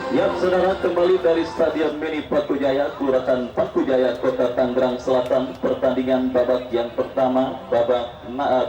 Ya, saudara, kembali dari Stadion Mini Pakujaya, Kelurahan Pakujaya, Kota Tangerang Selatan. Pertandingan babak yang pertama, babak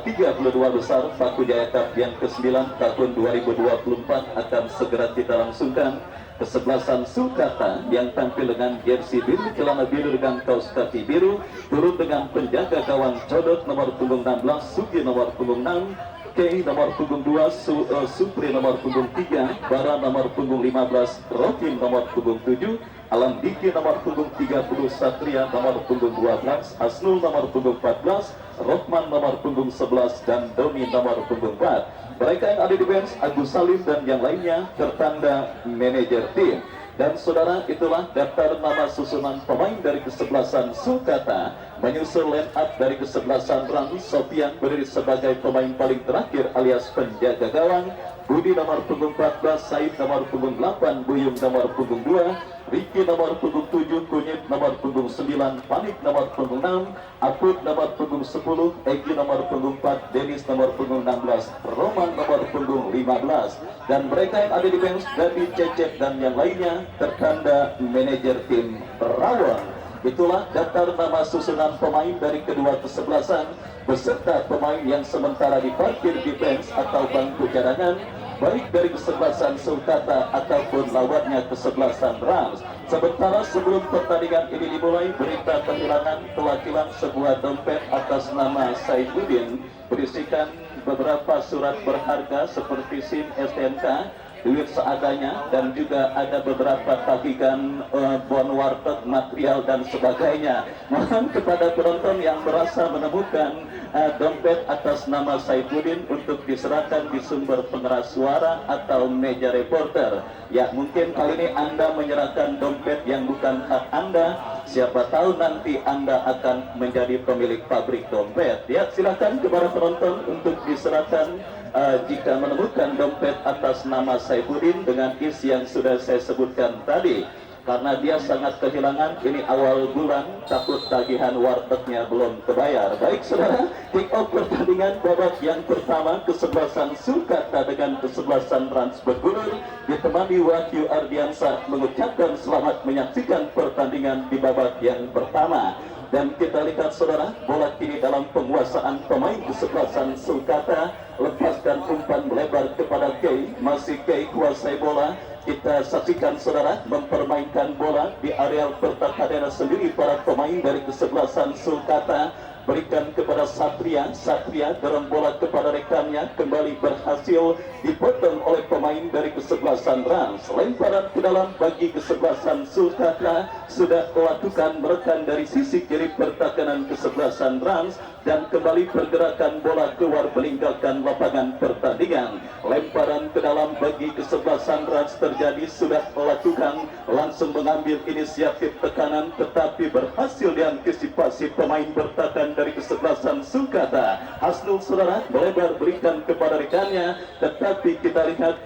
32 besar Pakujaya Cup yang ke-9 tahun 2024 akan segera kita langsungkan. Kesebelasan Sulkata yang tampil dengan jersey biru, celana biru dengan kaos kaki biru, turut dengan penjaga gawang Codot nomor punggung 16, Sugi nomor punggung 6, Kei nomor punggung 2, Supri nomor punggung 3, Bara nomor punggung 15, Rokin nomor punggung 7, Alam Diki nomor punggung 30, Satria nomor punggung 12, Hasnul nomor punggung 14, Rohman nomor punggung 11, dan Doni nomor punggung 4. Mereka yang ada di bench, Agus Salim dan yang lainnya tertanda manajer tim. Dan saudara, itulah daftar nama susunan pemain dari kesebelasan Sulkata. Menyusul line up dari kesebelasan Rang, Sofian berdiri sebagai pemain paling terakhir alias penjaga gawang, Budi nomor punggung 14, Said nomor punggung 8, Buyung nomor punggung 2, Riki nomor punggung 7, Kunyit nomor punggung 9, Panik nomor punggung 6, Aput nomor punggung 10, Egi nomor punggung 4, Denis nomor punggung 16, Roman nomor punggung 15. Dan mereka yang ada di bench, Gabi, Cecep dan yang lainnya tertanda manajer tim Perawang. Itulah daftar nama susunan pemain dari kedua kesebelasan beserta pemain yang sementara diparkir di bench atau bangku cadangan, baik dari kesebelasan Sulkata ataupun lawannya kesebelasan Rams. Sementara sebelum pertandingan ini dimulai, berita kehilangan kewakilan sebuah dompet atas nama Saifuddin berisikan beberapa surat berharga seperti SIM, STNK, duit seadanya, dan juga ada beberapa tagihan bon warteg, material dan sebagainya. Mohon kepada penonton yang merasa menemukan dompet atas nama Saifuddin untuk diserahkan di sumber pengeras suara atau meja reporter. Ya, mungkin kali ini Anda menyerahkan dompet yang bukan hak Anda. Siapa tahu nanti Anda akan menjadi pemilik pabrik dompet. Ya, silakan kepada penonton untuk diserahkan jika menemukan dompet atas nama Saifuddin dengan isi yang sudah saya sebutkan tadi. Karena dia sangat kehilangan, ini awal bulan, takut tagihan wartegnya belum kebayar. Baik saudara, kick off pertandingan babak yang pertama, kesebelasan Sulkata dengan kesebelasan Rans Bergulir, ditemani Wahyu Ardiansa mengucapkan selamat menyaksikan pertandingan di babak yang pertama. Dan kita lihat saudara, bola kini dalam penguasaan pemain kesebelasan Sulkata. Lepaskan umpan melebar kepada Kei, masih Kei kuasai bola. Kita saksikan saudara, mempermainkan bola di areal pertahanan sendiri para pemain dari kesebelasan Sulkata. Berikan kepada Satria, Satria dorong bola kepada rekannya, kembali berhasil dipotong oleh pemain dari kesebelasan Rans. Lemparan ke dalam bagi kesebelasan Sulkata sudah melakukan merekan dari sisi kiri pertahanan kesebelasan Rans, dan kembali pergerakan bola keluar meninggalkan lapangan pertandingan. Lemparan ke dalam bagi kesebelasan Rans terjadi, sudah melakukan langsung mengambil inisiatif tekanan, tetapi berhasil diantisipasi pemain bertahan dari kesebelasan Sulkata. Hasnul saudara melebar berikan kepada rekannya, tetapi kita lihat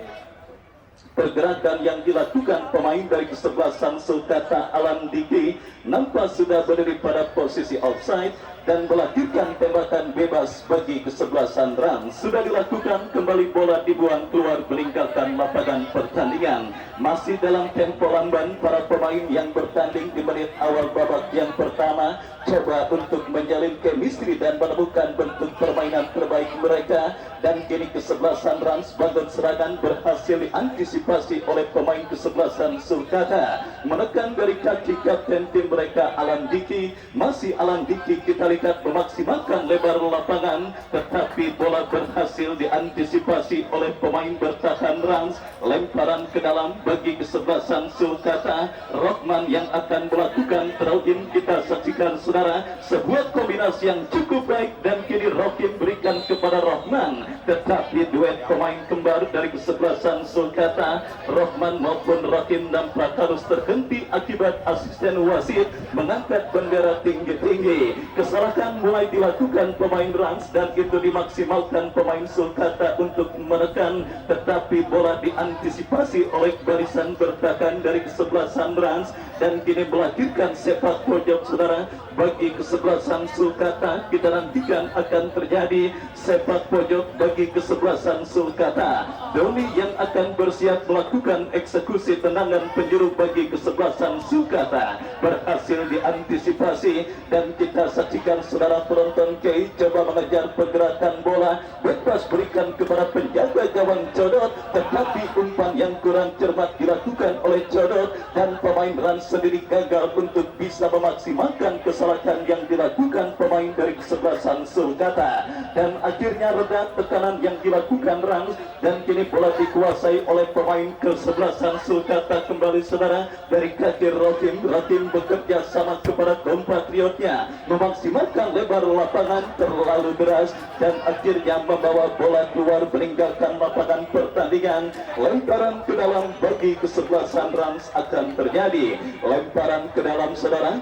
pergerakan yang dilakukan pemain dari kesebelasan Sulkata, Alam Diki, nampak sudah berdiri pada posisi offside dan melakukan tembakan bebas bagi kesebelasan Rans. Sudah dilakukan, kembali bola dibuang keluar meninggalkan lapangan pertandingan. Masih dalam tempo lamban para pemain yang bertanding di menit awal babak yang pertama coba untuk menjalin chemistry dan menemukan bentuk permainan terbaik mereka, dan kini kesebelasan Rans bangun serangan berhasil diantisipasi oleh pemain kesebelasan Sulkata. Menekan dari kaki kapten tim mereka Alam Diki, masih Alam Diki kita lihat memaksimalkan lebar lapangan, tetapi bola berhasil diantisipasi oleh pemain bertahan Rans. Lemparan ke dalam bagi kesebelasan Sulkata, Rohman yang akan melakukan throw in. Kita saksikan saudara, sebuah kombinasi yang cukup baik, dan kini Rokim berikan kepada Rahman, tetapi duet pemain kembar dari kesebelasan Sulkata, Rahman maupun Rokim nampak harus terhenti akibat asisten wasit mengangkat bendera tinggi-tinggi. Kesalahan mulai dilakukan pemain Rans dan itu dimaksimalkan pemain Sulkata untuk menekan, tetapi bola diantisipasi oleh barisan bertahan dari kesebelasan Rans dan kini melahirkan sepak pojok saudara bagi kesebelasan Sulkata. Kita nantikan akan terjadi sepak pojok bagi kesebelasan Sulkata. Doni yang akan bersiap melakukan eksekusi tendangan penjuru bagi kesebelasan Sulkata berhasil diantisipasi dan kita saksikan saudara penonton Kei coba mengejar pergerakan bola bebas berikan kepada penjaga gawang Codot, tetapi umpan yang kurang cermat dilakukan oleh Codot dan pemain Rans sendiri gagal untuk bisa memaksimalkan kesalahan yang dilakukan pemain dari kesebelasan Sulkata dan akhirnya reda tekanan yang dilakukan Rans dan kini bola dikuasai oleh pemain kesebelasan Sulkata kembali saudara dari kaki Rokim. Rokim bekerja sama kepada kompatriotnya memaksimalkan lebar lapangan terlalu deras dan akhirnya membawa bola keluar meninggalkan lapangan pertandingan. Lemparan ke dalam bagi kesebelasan Rans akan terjadi. Lemparan ke dalam saudara,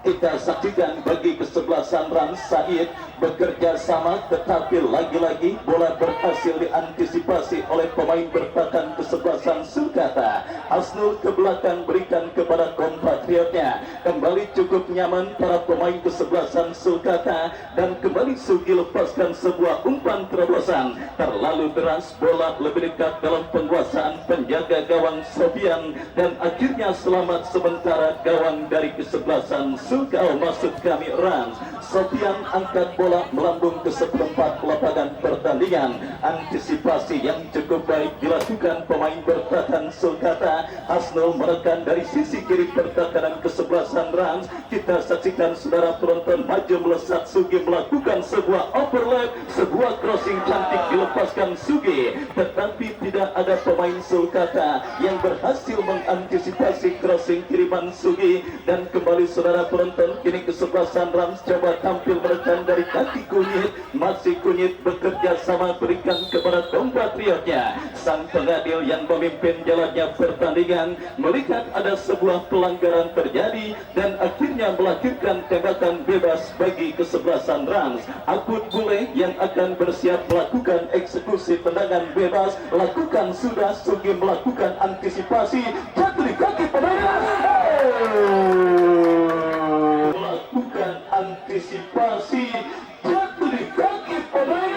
kita saksikan bagi kesebelasan Rans. Said bekerja sama tetapi lagi-lagi bola berhasil diantisipasi oleh pemain bertahan kesebelasan Sulkata. Hasnul ke belakang berikan kepada kompatriotnya, kembali cukup nyaman para pemain kesebelasan Sulkata dan kembali Sugi lepaskan sebuah umpan terobosan terlalu deras, bola lebih dekat dalam penguasaan penjaga gawang Sofian dan akhirnya selamat sementara gawang dari kesebelasan Sulkata maksud kami Rans. Sofian angkat bola melambung ke seperempat lapangan pertandingan. Antisipasi yang cukup baik dilakukan pemain bertahan Sulkata. Hasnul menekan dari sisi kiri pertahanan kesebelasan Rans. Kita saksikan saudara penonton maju melesat Sugi melakukan sebuah overlap, sebuah crossing cantik dilepaskan Sugi, tetapi tidak ada pemain Sulkata yang berhasil mengantisipasi crossing kiriman Sugi dan kembali saudara penonton kini kesebelasan Rans coba tampil menekan dari kaki Kunyit. Masih Kunyit bekerja sama berikan kepada kompatriotnya. Sang pengadil yang memimpin jalannya pertandingan melihat ada sebuah pelanggaran terjadi dan akhirnya melahirkan tembakan bebas bagi kesebelasan Rans. Akut Bule yang akan bersiap melakukan eksekusi tendangan bebas lakukan sudah. Sugi melakukan antisipasi jatuh di kaki pemain melakukan antisipasi jatuh di kaki pemain.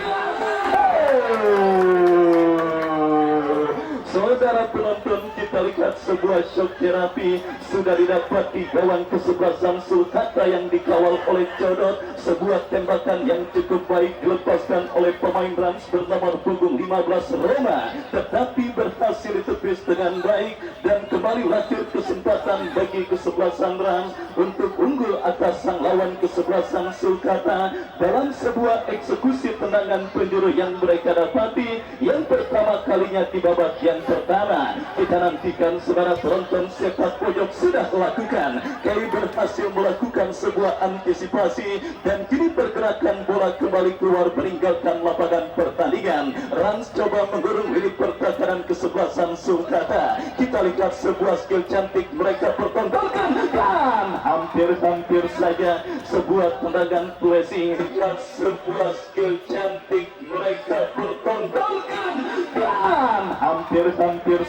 Saudara penonton, kita lihat sebuah shock terapi sudah didapati gawang kesebelasan Sulkata yang dikawal oleh Codot. Sebuah tembakan yang cukup baik dilepaskan oleh pemain Rans bernomor punggung 15 Roma, tetapi berhasil ditepis dengan baik dan kembali lahir kesempatan bagi kesebelasan Rans untuk unggul atas sang lawan kesebelasan Sulkata dalam sebuah eksekusi tendangan penjuru yang mereka dapati yang pertama kalinya di babak yang pertama. Kita nantikan saudara penonton sepak pojok sudah lakukan. Kei berhasil melakukan sebuah antisipasi dan kini pergerakan bola kembali keluar meninggalkan lapangan pertandingan. Rans coba menggurung lini pertahanan kesebelasan Sulkata. Kita lihat sebuah skill cantik mereka pertontonkan dan hampir saja sebuah tendangan placing. Lihat sebuah skill cantik mereka pertontonkan dan hampir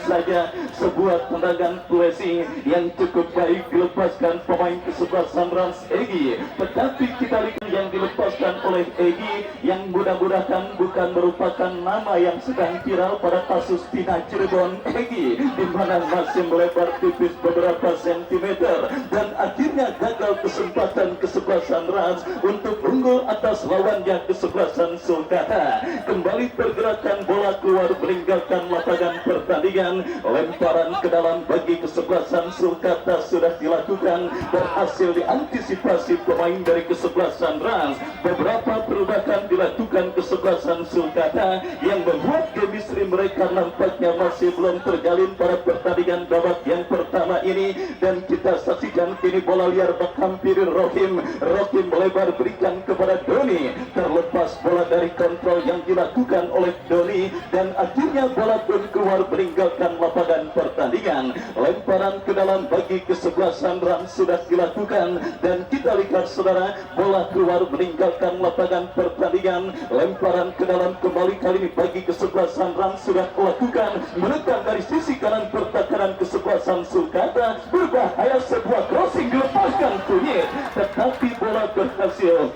saja sebuah tendangan placing yang cukup baik dilepaskan pemain kesebelasan Rans Egi, tetapi kita lihat yang dilepaskan oleh Egi yang mudah-mudahan bukan merupakan nama yang sedang viral pada kasus Pina Cirebon Egi, di mana masih melebar tipis beberapa sentimeter dan akhirnya gagal kesempatan kesebelasan Rans untuk unggul atas lawannya kesebelasan Sulkata. Kembali pergerakan bola keluar meninggalkan lapangan pertandingan. Lemparan ke dalam bagi kesebelasan Sulkata sudah dilakukan, berhasil diantisipasi pemain dari kesebelasan Rans. Beberapa perubahan dilakukan kesebelasan Sulkata yang membuat chemistry mereka nampaknya masih belum terjalin pada pertandingan babak yang pertama ini, dan kita saksikan kini bola liar menghampiri Rohim melebar berikan kepada Doni, terlepas bola dari kontrol yang dilakukan oleh Doni, dan akhirnya bola pun keluar meninggalkan lapangan pertandingan. Lemparan ke dalam bagi kesebelasan run sudah dilakukan, dan kita lihat saudara, bola keluar meninggalkan lapangan pertandingan. Lemparan ke dalam kembali kali ini bagi kesebelasan run sudah dilakukan, menekan dari sisi kanan pertahanan kesebelasan Sulkata. Berbahaya, sebuah crossing dilepaskan Kunyit, tetapi bola berhasil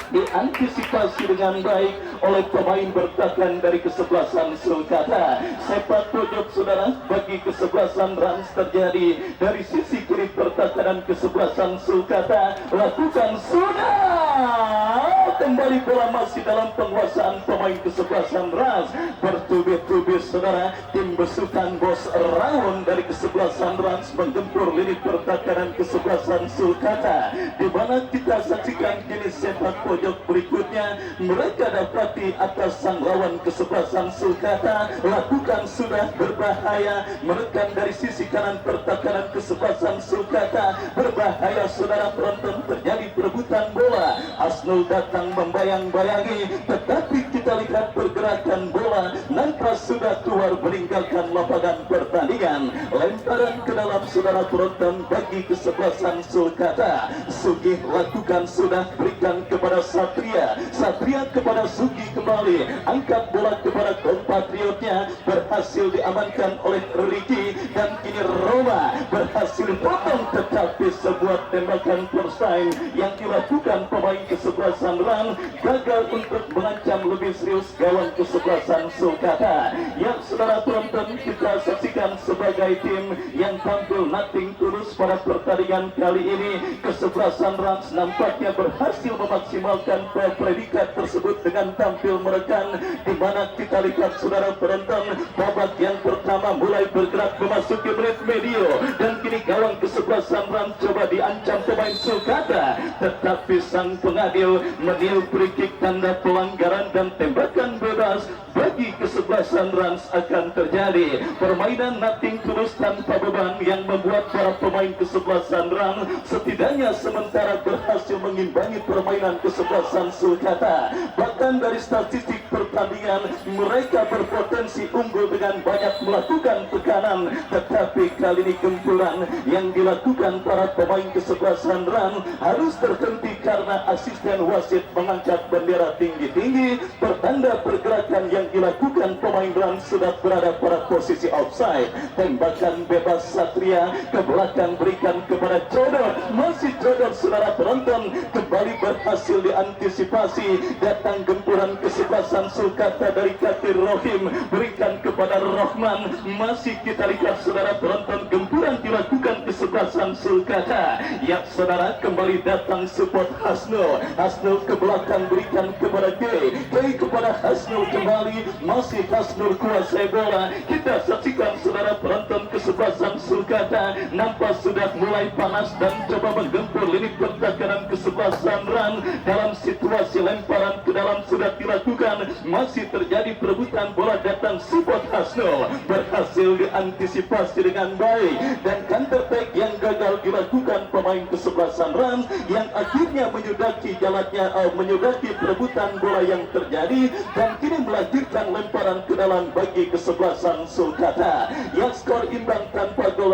diantisipasi dengan baik oleh pemain bertahan dari kesebelasan Sulkata. Sepak pojok saudara bagi kesebelasan Rans terjadi dari sisi kiri pertahanan kesebelasan Sulkata. Lakukan sudah, kembali bola masih dalam penguasaan pemain kesebelasan Rans. Bertubi-tubi saudara, tim besutan Bos Rawon dari kesebelasan Rans menggempur lini pertahanan kesebelasan Sulkata, di mana kita saksikan kini sepak pojok berikutnya mereka dapati atas sang lawan kesebelasan Sulkata. Lakukan sudah, berbahaya, menekan dari sisi kanan pertahanan kesebelasan Sulkata. Berbahaya saudara penonton, terjadi perebutan bola. Hasnul datang membayang-bayangi, tetapi kita lihat pergerakan bola nampak sudah keluar meninggalkan lapangan pertandingan. Lemparan ke dalam saudara penonton bagi kesebelasan Sulkata. Sugih lakukan sudah, berikan kepada Satria kepada Sugi, kembali angkat bola kepada kompatriotnya, berhasil diamankan oleh Riki, dan kini Roma berhasil potong, tetapi sebuah tembakan persaing yang dilakukan pemain kesebelasan Ran gagal untuk mengancam lebih serius gawang kesebelasan Sulkata. Yang saudara tonton kita saksikan sebagai tim yang tampil nothing tulus pada pertandingan kali ini. Kesebelasan Rans nampaknya berhasil memaksimalkan predikat tersebut dengan tampil menekan, di mana kita lihat saudara penonton, babak yang pertama mulai bergerak memasuki menit medio, dan kini gawang kesebelasan Rans coba diancam pemain Sulkata, tetapi sang pengadil meniup free kick tanda pelanggaran, dan tembakan bebas bagi kesebelasan Rans akan terjadi. Permainan nothing tulus tanpa beban yang membuat para pemain kesebelasan Rans setidaknya sementara berhasil mengimbangi permainan kesebelasan Sulkata. Bahkan dari statistik pertandingan mereka berpotensi unggul dengan banyak melakukan tekanan, tetapi kali ini gempuran yang dilakukan para pemain kesebelasan Ran harus terhenti karena asisten wasit mengangkat bendera tinggi-tinggi, pertanda pergerakan yang dilakukan pemain Ran sudah berada pada posisi offside. Tembakan bebas Satria ke belakang berikan kepada Jodor, masih Jodor saudara penonton, kembali berhasil diantisipasi. Datang gempuran kesebelasan Sulkata dari kaki Rohim, berikan kepada Rohman, masih kita lihat saudara penonton, gempuran dilakukan kesebelasan Sulkata. Ya saudara, kembali datang support Hasnul ke belakang berikan kepada Gay kepada Hasnul, kembali masih Hasnul kuasai bola. Kita saksikan saudara penonton, kesebelasan Sulkata nampak sudah mulai panas dan coba menggempur lini pertahanan kesebelasan Ran. Dalam situasi lemparan ke dalam sudah dilakukan, masih terjadi perebutan bola, datang support Hasnul, berhasil diantisipasi dengan baik, dan counter attack yang gagal dilakukan pemain kesebelasan Ran yang akhirnya menyudahi perebutan bola yang terjadi, dan kini melahirkan lemparan ke dalam bagi kesebelasan Sulkata. Yang skor imbang tanpa gol.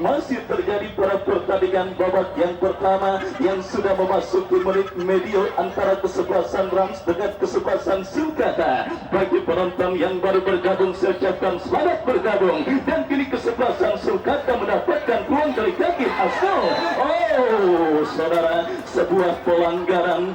Masih terjadi pada pertandingan babak yang pertama yang sudah memasuki menit medio antara kesebelasan Rans dengan kesebelasan Sulkata. Bagi penonton yang baru bergabung, saya ucapkan selamat bergabung, dan kini kesebelasan Sulkata mendapatkan peluang dari kaki Hasnul. Oh saudara, sebuah pelanggaran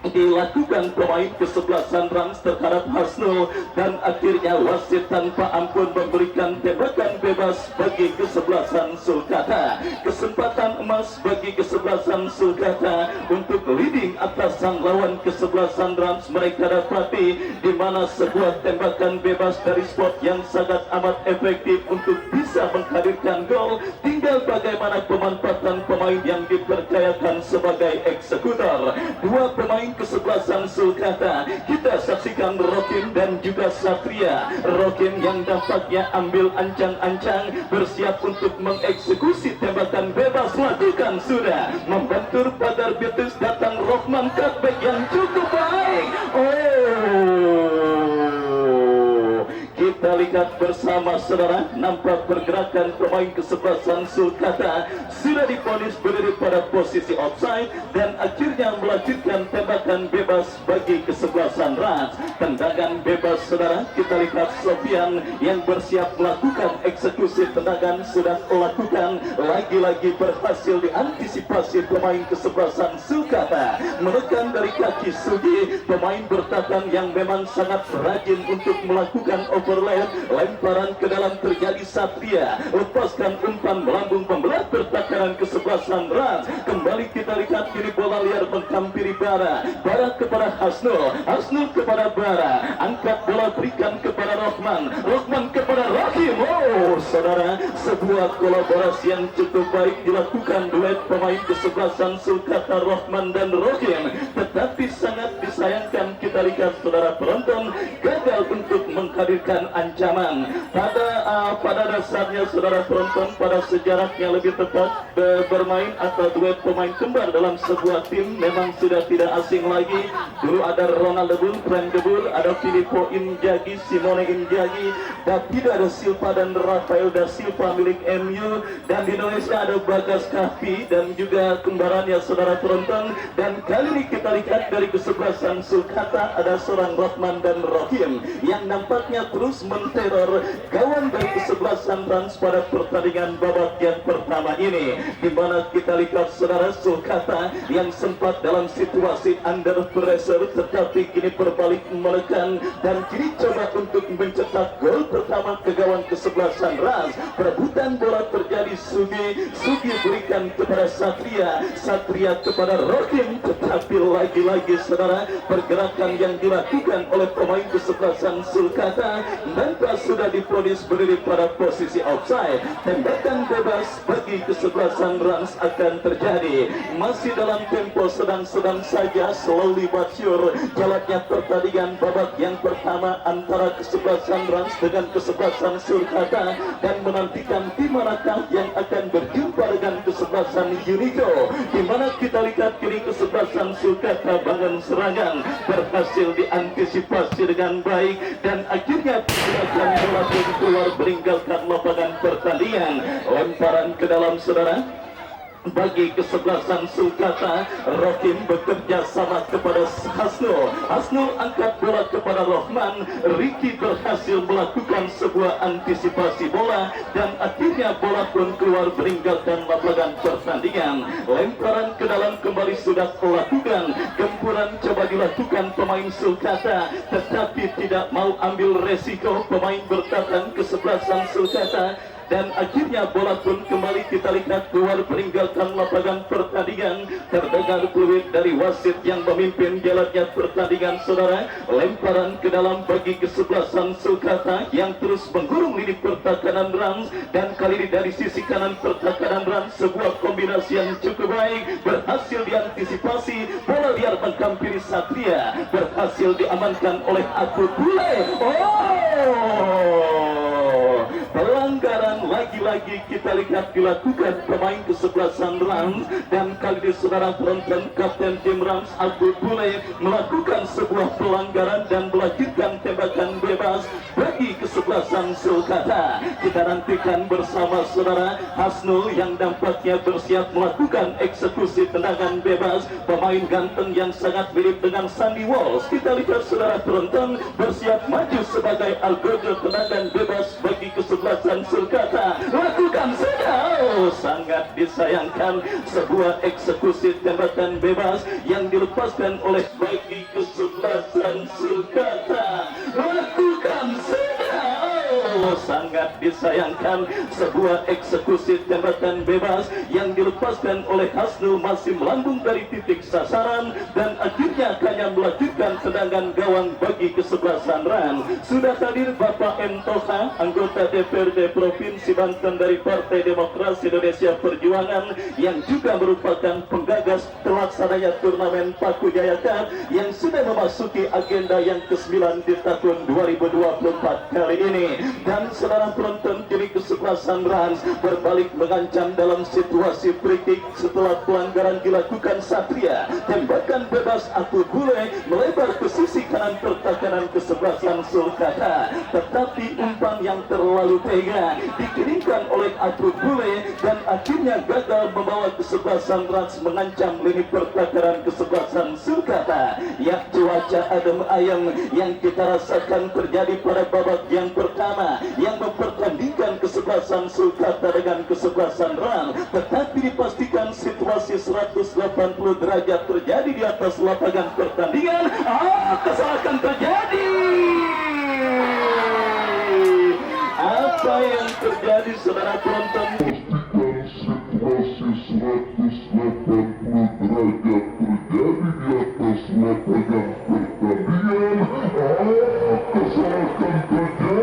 dilakukan pemain kesebelasan Rans terhadap Hasnul, dan akhirnya wasit tanpa ampun memberikan tembakan bebas bagi kesebelasan Sulkata. Kesempatan emas bagi kesebelasan Sulkata untuk leading atas sang lawan kesebelasan Rans mereka dapati, di mana sebuah tembakan bebas dari spot yang sangat amat efektif untuk bisa menghadirkan gol. Tinggal bagaimana pemanfaatan pemain yang dipercayakan sebagai eksekutor. Dua pemain kesebelasan Sulkata kita saksikan Rocky Rokim dan juga Satria. Rokim yang dampaknya ambil ancang-ancang, bersiap untuk mengeksekusi tembakan bebas, lakukan sudah. Membentur Badar Betis, datang Rohman, cutback yang cukup baik. Kita lihat bersama saudara, nampak pergerakan pemain kesebelasan Sulkata sudah diponis berdiri pada posisi offside dan akhirnya melanjutkan tembakan bebas bagi kesebelasan Rans. Tendangan bebas saudara, kita lihat Sofian yang bersiap melakukan eksekusi tendangan sudah lakukan, lagi-lagi berhasil diantisipasi pemain kesebelasan Sulkata. Menekan dari kaki Sugi, pemain bertahan yang memang sangat rajin untuk melakukan overlap, lemparan ke dalam terjadi Satria, lepaskan umpan melambung pembelah pertahanan kesebelasan Rans. Kembali kita lihat kini bola liar menghampiri Bara kepada Hasnul, Hasnul kepada Bara, angkat bola berikan kepada Rohman, Rohman kepada Rohim. Saudara, sebuah kolaborasi yang cukup baik dilakukan duet pemain kesebelasan Sulkata, Rohman dan Rohim, tetapi sangat disayangkan kita lihat saudara penonton gagal untuk menghadirkan ancaman. Pada dasarnya saudara penonton, pada sejarahnya lebih tepat, bermain atau duet pemain kembar dalam sebuah tim memang sudah tidak asing lagi. Dulu ada Ronald De Boer, Frank De Boer, ada Filippo Inzaghi, Simone Inzaghi, David da Silva dan Rafael da Silva milik MU, dan di Indonesia ada Bagas Kahvi dan juga kembarannya saudara penonton. Dan kali ini kita lihat dari kesebelasan Sulkata ada seorang Rohman dan Rohim yang nampaknya terus menteror kawan dari kesebelasan Rans pada pertandingan babak yang pertama ini, di mana kita lihat saudara Sulkata yang sempat dalam situasi under pressure tetapi kini berbalik menekan dan kini coba untuk mencetak gol pertama ke gawang kesebelasan Rans. Perebutan bola terjadi, Sugi berikan kepada Satria, Satria kepada Rokim, tetapi lagi-lagi saudara pergerakan yang dilakukan oleh pemain kesebelasan Sulkata nampak sudah diponis berdiri pada posisi offside. Tembakan bebas bagi kesebelasan Rans akan terjadi. Masih dalam tempo sedang-sedang saja, slowly but sure, jalannya pertandingan babak yang pertama antara kesebelasan Rans dengan kesebelasan Sulkata, dan menantikan di manakah yang akan berjumpa dengan kesebelasan Unico, di mana kita lihat kini kesebelasan Sulkata bangun serangan berhasil diantisipasi dengan baik dan akhirnya pergerakan bola keluar meninggalkan lapangan pertandingan. Lemparan ke dalam saudara bagi kesebelasan Sulkata. Rokim bekerja sama kepada Hasnul, Hasnul angkat bola kepada Rohman, Ricky berhasil melakukan sebuah antisipasi bola dan akhirnya bola pun keluar meninggalkan lapangan pertandingan. Lemparan ke dalam kembali sudah dilakukan, gempuran coba dilakukan pemain Sulkata tetapi tidak mau ambil resiko pemain bertahan kesebelasan Sulkata, dan akhirnya bola pun kembali kita lihat keluar meninggalkan lapangan pertandingan. Terdengar peluit dari wasit yang memimpin jalannya pertandingan saudara. Lemparan ke dalam bagi kesebelasan Sulkata yang terus menggurung lini pertahanan Rans, dan kali ini dari sisi kanan pertahanan Rans sebuah kombinasi yang cukup baik berhasil diantisipasi. Bola liar menghampiri Satria, berhasil diamankan oleh Aku Bule. Pelanggaran lagi-lagi kita lihat dilakukan pemain kesebelasan Rans, dan kali ini saudara penonton kapten tim Rans Aku Bule melakukan sebuah pelanggaran dan melanjutkan tembakan bebas bagi kesebelasan Sulkata. Kita nantikan bersama saudara Hasnul yang dampaknya bersiap melakukan eksekusi tendangan bebas, pemain ganteng yang sangat mirip dengan Sandy Walsh. Kita lihat saudara penonton bersiap maju sebagai algojo tendangan bebas bagi kesebelasan Sulkata. Lakukan saja. Sangat disayangkan sebuah eksekusi tembakan bebas yang dilepaskan oleh bagi kesebelasan Sulkata. Lakukan saja. Sangat disayangkan disayangkan, sebuah eksekusi tembakan bebas yang dilepaskan oleh Hasnul masih melambung dari titik sasaran dan akhirnya hanya melanjutkan tendangan gawang bagi kesebelasan Ran. Sudah hadir Bapak M. Toha, anggota DPRD Provinsi Banten dari Partai Demokrasi Indonesia Perjuangan, yang juga merupakan penggagas pelaksananya turnamen Paku Jaya Cup yang sudah memasuki agenda yang ke-9 di tahun 2024 kali ini. Dan saudara penonton, kini kesebelasan Rans berbalik mengancam dalam situasi free kick setelah pelanggaran dilakukan Satria. Tembakan bebas Apu Bule melebar ke sisi kanan pertahanan kesebelasan Sulkata, tetapi umpan yang terlalu tega dikirimkan oleh Apu Bule dan akhirnya gagal membawa kesebelasan Rans mengancam lini pertahanan kesebelasan Sulkata. Ya, cuaca adem ayem yang kita rasakan terjadi pada babak yang pertama yang mempertandingkan kesebelasan Sulkata dengan kesebelasan Ran, tetapi dipastikan situasi 180 derajat terjadi di atas lapangan pertandingan. Kesalahan terjadi. Apa yang terjadi, saudara penonton? Situasi 180 derajat terjadi di atas lapangan pertandingan. Kesalahan terjadi.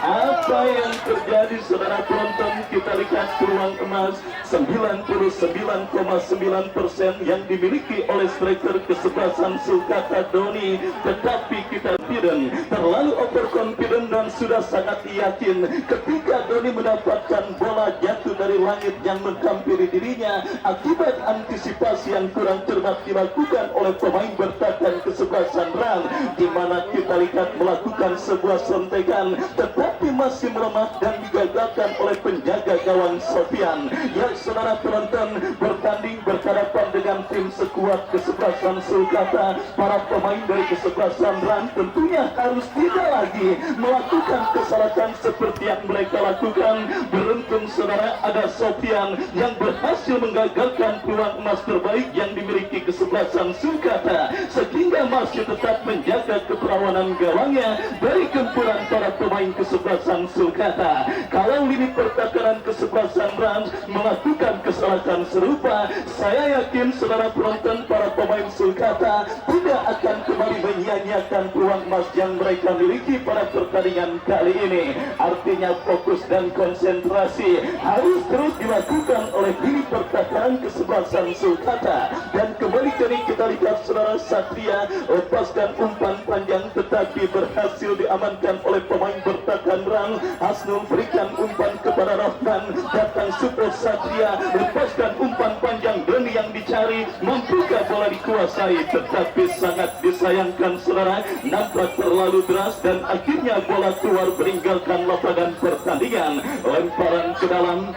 Apa yang terjadi, saudara penonton? Kita lihat peluang emas 99,9% yang dimiliki oleh striker kesebelasan Sulkata Doni, tetapi kita tidak terlalu overconfident dan sudah sangat yakin ketika Doni mendapatkan bola jatuh dari langit yang menghampiri dirinya akibat antisipasi yang kurang cermat dilakukan oleh pemain bertahan kesebelasan Ran, di mana kita lihat melakukan sebuah sontekan tetapi masih melemah dan digagalkan oleh penjaga gawang Sofian. Ya, saudara penonton, bertanding berhadapan dengan tim sekuat kesebelasan Sulkata, para pemain dari kesebelasan Ran tentunya harus tidak lagi melakukan kesalahan seperti yang mereka lakukan. Beruntung saudara, ada Sofian yang berhasil menggagalkan peluang emas terbaik yang dimiliki kesebelasan Sulkata, sehingga masih tetap menjaga keperawanan gawangnya dari gempuran para pemain kesebelasan Sulkata. Kalau lini pertahanan kesebelasan Rans melakukan kesalahan serupa, saya yakin saudara penonton, para pemain Sulkata tidak akan kembali menyia-nyiakan peluang emas yang mereka miliki pada pertandingan kali ini. Artinya fokus dan konsentrasi harus terus dilakukan oleh lini pertahanan kesebelasan Sulkata. Dan kembali kini kita lihat saudara, Satria lepaskan umpan panjang tetapi berhasil diamankan oleh pemain bertahan Rans. Hasnul berikan umpan kepada Rahman, datang support Satria, lepaskan umpan panjang. Doni yang dicari, mampukah bola dikuasai, tetapi sangat disayangkan saudara, nampak terlalu deras dan akhirnya bola keluar meninggalkan lapangan pertandingan. Lemparan ke dalam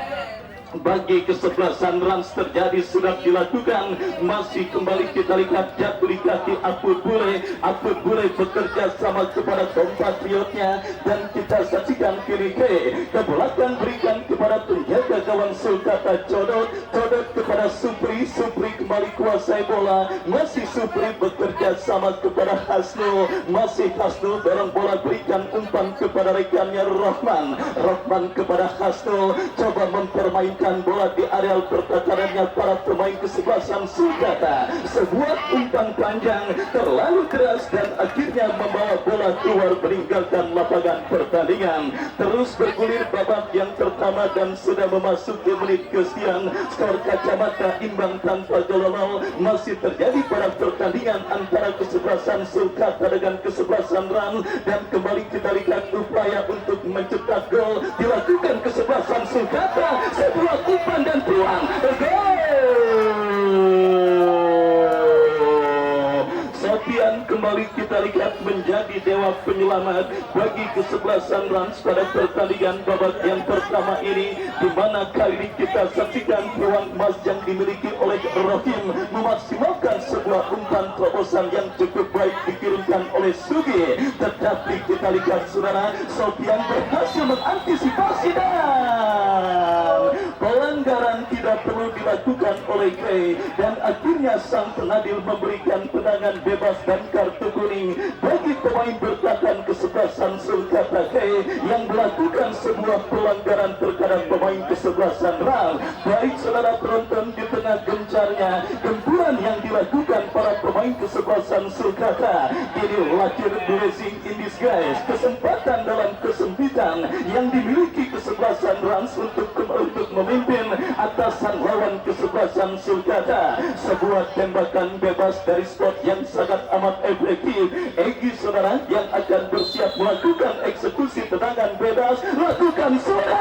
bagi kesebelasan Rans terjadi, sudah dilakukan, masih kembali kita lihat jatuh di kaki Apu Bule. Apu Bule bekerja sama kepada kompatriotnya dan kita saksikan kiri ke belakang, berikan kepada penjaga gawang Sulkata Codot, Codot kepada Supri, Supri kembali kuasai bola, masih Supri bekerja sama kepada Hasnul, masih Hasnul dorong bola, berikan umpan kepada rekannya Rahman, Rahman kepada Hasnul, coba mempermainkan bola di areal pertahanannya para pemain kesebelasan Sulkata. Sebuah umpan panjang terlalu keras dan akhirnya membawa bola keluar meninggalkan lapangan pertandingan. Terus bergulir babak yang pertama dan sudah memasuki menit ke-9. Skor kacamata imbang tanpa gol. Masih terjadi pada pertandingan antara kesebelasan Sulkata dengan kesebelasan Ran, dan kembali kita lihat upaya untuk mencetak gol dilakukan kesebelasan Sulkata. Sebuah umpan dan peluang Sofian kembali kita lihat menjadi dewa penyelamat bagi kesebelasan Rans pada pertandingan babak yang pertama ini, di mana kali ini kita saksikan peluang emas yang dimiliki oleh Rohim memaksimalkan sebuah umpan terobosan yang cukup baik dikirimkan oleh Sugi, tetapi kita lihat saudara, Sofian berhasil mengantisipasi dan pelanggaran tidak perlu dilakukan oleh Kay, dan akhirnya sang penadil memberikan tendangan bebas dan kartu kuning bagi pemain bertahan kesebelasan Sulkata Kay yang melakukan sebuah pelanggaran terhadap pemain kesebelasan Ram. Baik saudara penonton, di tengah gencarnya gempuran yang dilakukan para pemain kesebelasan Sulkata, ini lahir blessing in disguise, kesempatan dalam kesempitan yang dimiliki kesebelasan Rans untuk memimpin atasan lawan kesebelasan Sulkata. Sebuah tembakan bebas dari spot yang sangat amat efektif. Egi saudara yang akan bersiap melakukan eksekusi tendangan bebas, lakukan sudah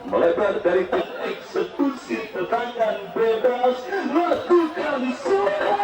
melebar dari eksekusi tendangan bebas, lakukan sudah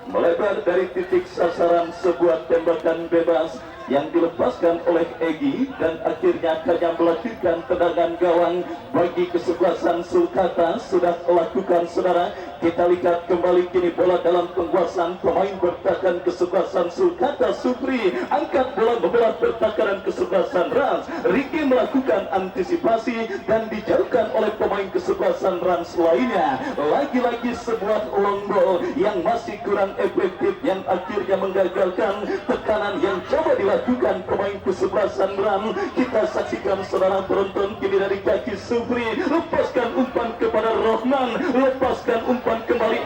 melebar dari titik sasaran sebuah tembakan bebas yang dilepaskan oleh Egi, dan akhirnya hanya melakukan tendangan gawang bagi kesebelasan Sulkata. Sudah lakukan saudara, kita lihat kembali kini bola dalam penguasaan pemain bertahan kesebelasan Sulkata. Supri angkat bola membelah bertakaran kesebelasan Rans. Ricky melakukan antisipasi dan dijauhkan oleh pemain kesebelasan Rans lainnya. Lagi-lagi sebuah long ball yang masih kurang efektif yang akhirnya menggagalkan tekanan yang coba dilakukan pemain kesebelasan Ram. Kita saksikan saudara penonton kini dari kaki Supri, lepaskan umpan kepada Rohman, lepaskan umpan kembali.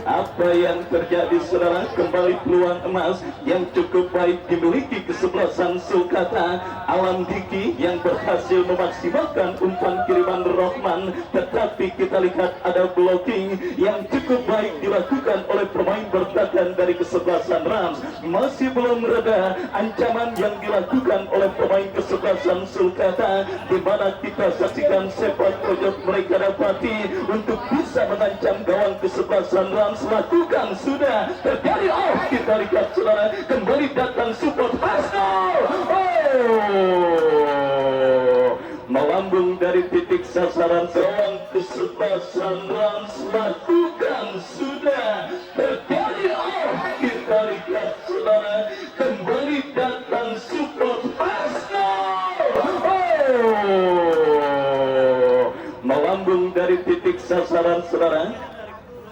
Apa yang terjadi saudara? Kembali peluang emas yang cukup baik dimiliki kesebelasan Sulkata. Alam Diki yang berhasil memaksimalkan umpan kiriman Rohman, tetapi kita lihat ada blocking yang cukup baik dilakukan oleh pemain bertahan dari kesebelasan Rams. Masih belum reda ancaman yang dilakukan oleh pemain kesebelasan Sulkata, di mana kita saksikan sepak pojok mereka dapati untuk bisa mengancam gawang kesebelasan Rams. Lakukan sudah terjadi. Kita lihat saudara, kembali datang support Pascal. Melambung dari titik sasaran gawang kesebelasan Rams. Lakukan sudah terjadi. Kita lihat saudara, kembali datang support Pascal. Melambung dari titik sasaran saudara.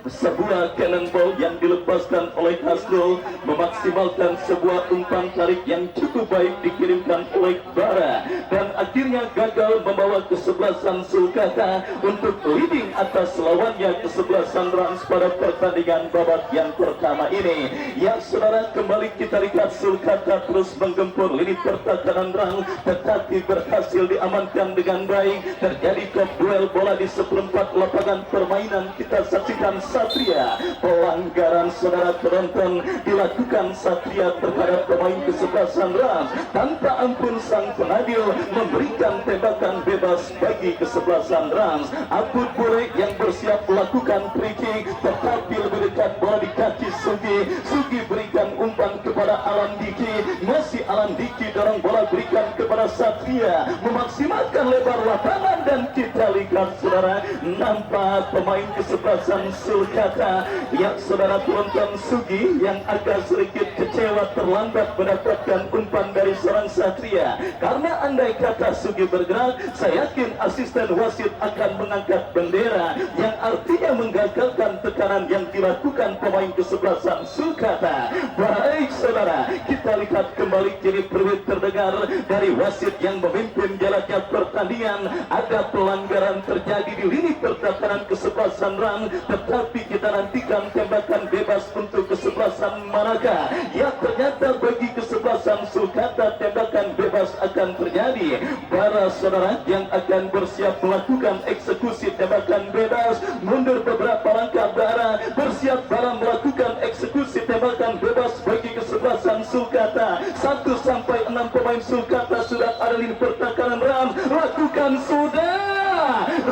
Sebuah cannonball yang dilepaskan oleh Hasnul memaksimalkan sebuah umpan tarik yang cukup baik dikirimkan oleh Bara, dan akhirnya gagal membawa kesebelasan Sulkata untuk leading atas lawannya kesebelasan Rans pada pertandingan babak yang pertama ini. Ya saudara, kembali kita lihat Sulkata terus menggempur lini pertahanan Rans, tetapi berhasil diamankan dengan baik. Terjadi top duel bola di seperempat lapangan permainan. Kita saksikan Satria, pelanggaran saudara penonton dilakukan Satria terhadap pemain kesebelasan Rans. Tanpa ampun sang penadil memberikan tembakan bebas bagi kesebelasan Rans. Abud Bure yang bersiap melakukan free kick, tetapi lebih dekat bola di kaki Sugi. Sugi berikan umpan kepada Alam Diki, masih Alam Diki dorong bola berikan kepada Satria, memaksimalkan lebar lapangan, dan kita lihat saudara, nampak pemain kesebelasan Sulkata yang saudara penonton Sugi yang agak sedikit kecewa terlambat mendapatkan umpan dari seorang Satria. Karena andai kata Sugi bergerak, saya yakin asisten wasit akan mengangkat bendera yang artinya menggagalkan tekanan yang dilakukan pemain kesebelasan Sulkata. Baik saudara, kita lihat kembali kini peluit terdengar dari wasit yang memimpin jalannya pertandingan. Ada pelanggaran terjadi di lini pertahanan kesebelasan Ram, tetapi kita nantikan tembakan bebas untuk kesebelasan manakah. Ya ternyata bagi kesebelasan Sulkata tembakan bebas akan terjadi. Para saudara yang akan bersiap melakukan eksekusi tembakan bebas, mundur beberapa langkah. Bara bersiap dalam melakukan eksekusi tembakan bebas bagi kesebelasan Sulkata. 1 sampai 6 pemain Sulkata sudah ada di pertahanan Ram. Lakukan sudah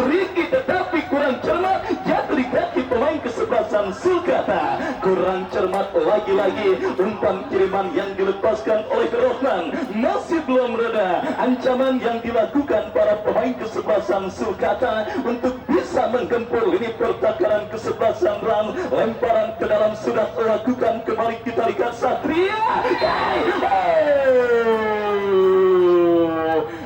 Ricky, tetapi kurang cermat jatuh di kaki pemain kesebelasan Sulkata. Kurang cermat lagi-lagi umpan kiriman yang dilepaskan oleh Rohman. Masih belum reda ancaman yang dilakukan para pemain kesebelasan Sulkata untuk bisa menggempur lini pertahanan kesebelasan Ram. Lemparan ke dalam sudah lakukan. Kembali kita lihat Satria.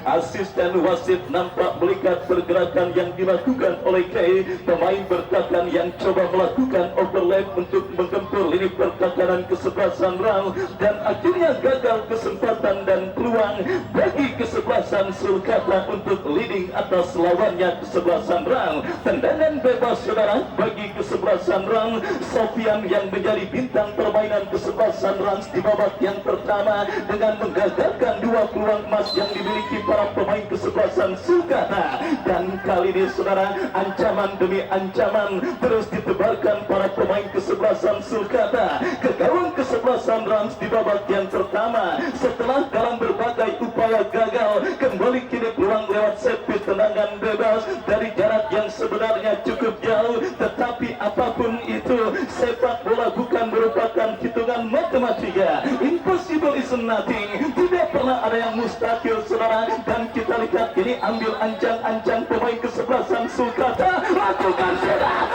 Asisten wasit nampak melihat pergerakan yang dilakukan oleh Kay. Pemain bertahan yang coba melakukan overlap untuk menggempur lini pertahanan kesebelasan Rang, dan akhirnya gagal kesempatan dan peluang bagi kesebelasan Sulkata untuk leading atas lawannya kesebelasan Rang. Tendangan bebas saudara bagi kesebelasan Rang. Sofian yang menjadi bintang permainan kesebelasan Rang di babak yang pertama dengan menggagalkan dua peluang emas yang dimiliki para pemain kesebelasan Sulkata. Dan kali ini saudara, ancaman demi ancaman terus ditebarkan para pemain kesebelasan Sulkata ke gawang kesebelasan Rans di babak yang pertama. Setelah dalam berbagai upaya gagal, kembali kini peluang lewat set piece tendangan bebas dari jarak yang sebenarnya cukup jauh. Tetapi apapun itu, sepak bola bukan merupakan hitungan matematika. Impossible is nothing. Tidak pernah ada yang mustahil saudara. Dan kita lihat ini ambil ancang-ancang pemain kesebelasan Sulkata, lakukan saudara.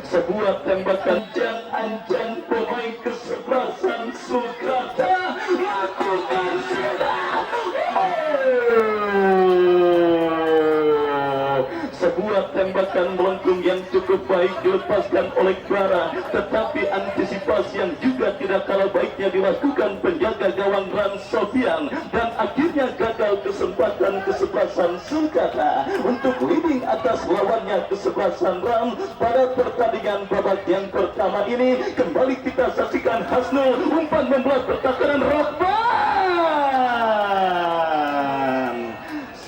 Sebuah tembakan ancang-ancang pemain kesebelasan Sulkata, lakukan saudara. Sebuah tembakan melengkung yang cukup baik dilepaskan oleh Clara, tetapi antisipasi yang juga tidak kalah baiknya dilakukan penjaga gawang Ran Sofian, dan akhirnya gagal kesempatan kesebelasan Sulkata untuk leading atas lawannya kesebelasan Ran pada pertandingan babak yang pertama ini. Kembali kita saksikan Hasnul, umpan membuat pertahanan Rahman.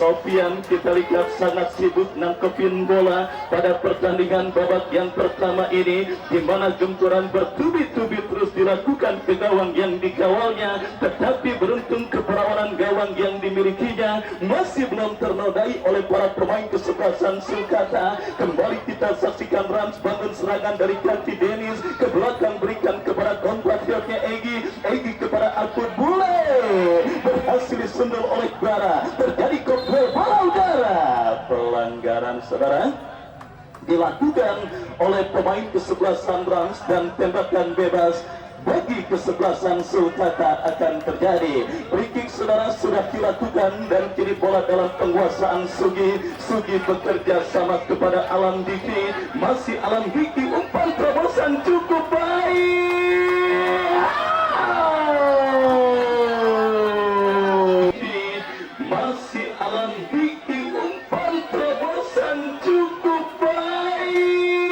Sofian kita lihat sangat sibuk nangkepin bola pada pertandingan babak yang pertama ini, di mana gempuran bertubi-tubi terus dilakukan ke gawang yang dikawalnya, tetapi beruntung keperawanan gawang yang dimilikinya masih belum ternodai oleh para pemain kesebelasan Sulkata. Kembali kita saksikan Rans bangun serangan dari kaki Dennis ke belakang, berikan kepada compatriotnya Egi kepada Akun Bule, berhasil disundul oleh Bara. Terjadi bola udara. Pelanggaran saudara dilakukan oleh pemain kesebelasan Rans, dan tembakan bebas bagi kesebelasan Sulkata akan terjadi. Free kick saudara sudah dilakukan, dan kini bola dalam penguasaan Sugi. Sugi bekerja sama kepada Alam Diki. Masih Alam Diki, umpan terobosan cukup baik. Masih Alam Diki, umpan terobosan cukup baik.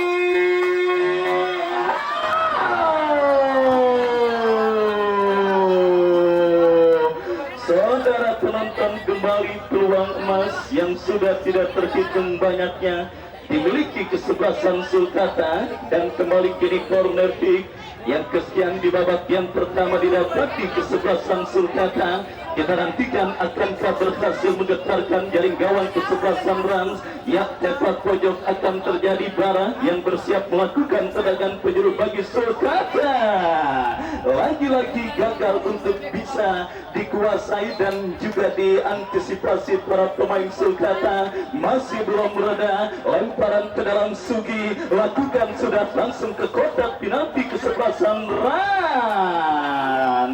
Saudara penonton, kembali peluang emas yang sudah tidak terhitung banyaknya dimiliki kesebelasan Sulkata, dan kembali kini corner kick yang kesekian di babak yang pertama didapati kesebelasan Sulkata. Kita nantikan akankah berhasil menggetarkan jaring gawang kesebelasan Rans. Ya, tepat pojok akan terjadi Bara yang bersiap melakukan tendangan penjuru bagi Sulkata. Lagi-lagi gagal untuk bisa dikuasai dan juga diantisipasi para pemain Sulkata. Masih belum mereda, lemparan ke dalam Sugi, lakukan sudah langsung ke kotak penalti kesebelasan Ran.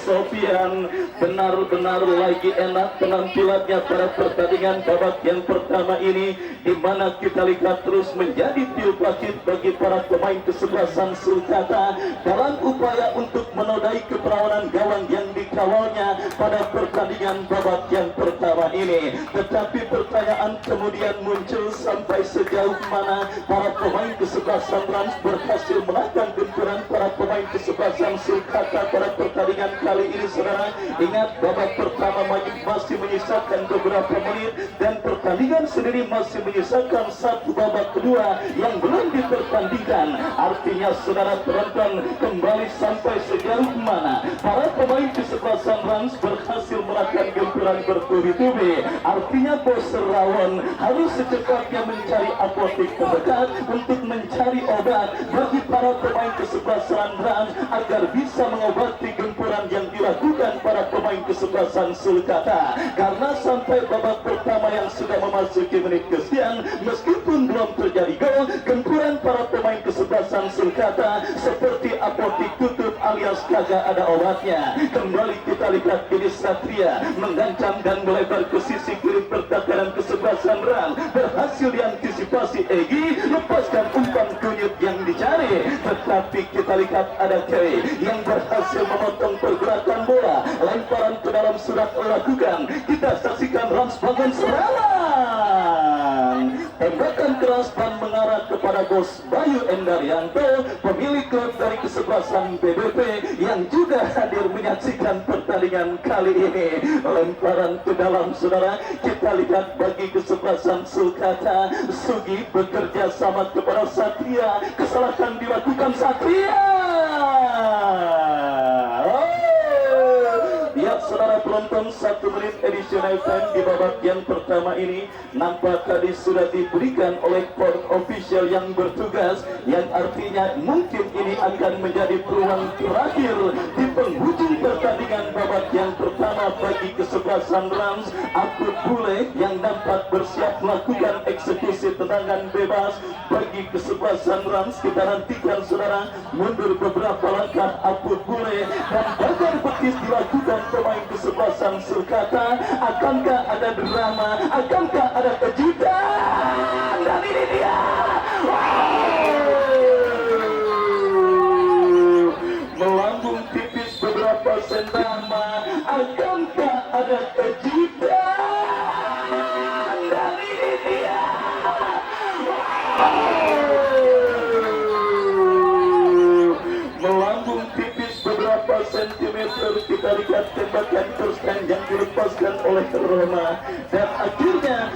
Sofian benar-benar lagi enak penampilannya pada pertandingan babak yang pertama ini, di mana kita lihat terus menjadi tiup lakit bagi para pemain kesebelasan Sulkata dalam upaya untuk menodai keperawanan gawang yang dikawalnya pada pertandingan babak yang pertama ini. Tetapi pertanyaan kemudian muncul, sampai sejauh mana para pemain kesebelasan Rans berhasil menahan gempuran para pemain kesebelasan Sulkata pada pertandingan kali ini saudara. Ingat, babak pertama masih menyisakan beberapa menit, dan pertandingan sendiri masih menyisakan satu babak kedua yang belum dipertandingkan. Artinya saudara penonton, kembali sampai sejauh mana para pemain kesebelasan Rans berhasil menahan gempuran berhamburan bertubi-tubi. Artinya bos Rawon harus secepatnya mencari apotek terdekat untuk mencari obat bagi para pemain kesebelasan Rans agar bisa mengobati gempuran yang dilakukan para pemain kesebelasan Sulkata. Karena sampai babak pertama yang sudah memasuki menit kesekian, meskipun belum terjadi gol, gempuran para pemain kesebelasan Sulkata seperti apotek tutup alias kagak ada obatnya. Kembali kita lihat ini Satria mengancam dan melebar ke sisi kiri pertahanan kesebelasan Rans. Berhasil diantisipasi Egi, lepaskan umpan kunyit yang dicari, tetapi kita lihat ada Kei yang berhasil memotong pergerakan bola. Lemparan ke dalam sudah lakukan. Kita saksikan Rans bangun serangan. Tembakan keras dan mengarah kepada bos Bayu Endaryanto, pemilik klub dari kesebelasan BBP yang juga hadir menyaksikan pertandingan kali ini. Lemparan ke dalam, saudara, kita lihat bagi kesebelasan Sulkata. Sugi bekerja sama kepada Satria, kesalahan dilakukan Satria. Ya, saudara penonton, 1 menit additional time di babak yang pertama ini nampak tadi sudah diberikan oleh port official yang bertugas, yang artinya mungkin ini akan menjadi peluang terakhir di penghujung pertandingan babak yang pertama bagi kesebelasan Rans. Akut Bule yang nampak bersiap melakukan eksekusi tendangan bebas bagi kesebelasan Rans. Kita nantikan, saudara, mundur beberapa langkah Akut Bule dan bagar betis dilakukan pemain kesebelasan Sulkata. Akankah ada drama? Akankah ada kejutan? Dan ini dia, melambung tipis beberapa sentama. Akankah ada kejutan? Dan ini dia, melambung tipis beberapa sentimeter. Kita lihat tembakan terus yang dilepaskan oleh Roma, dan akhirnya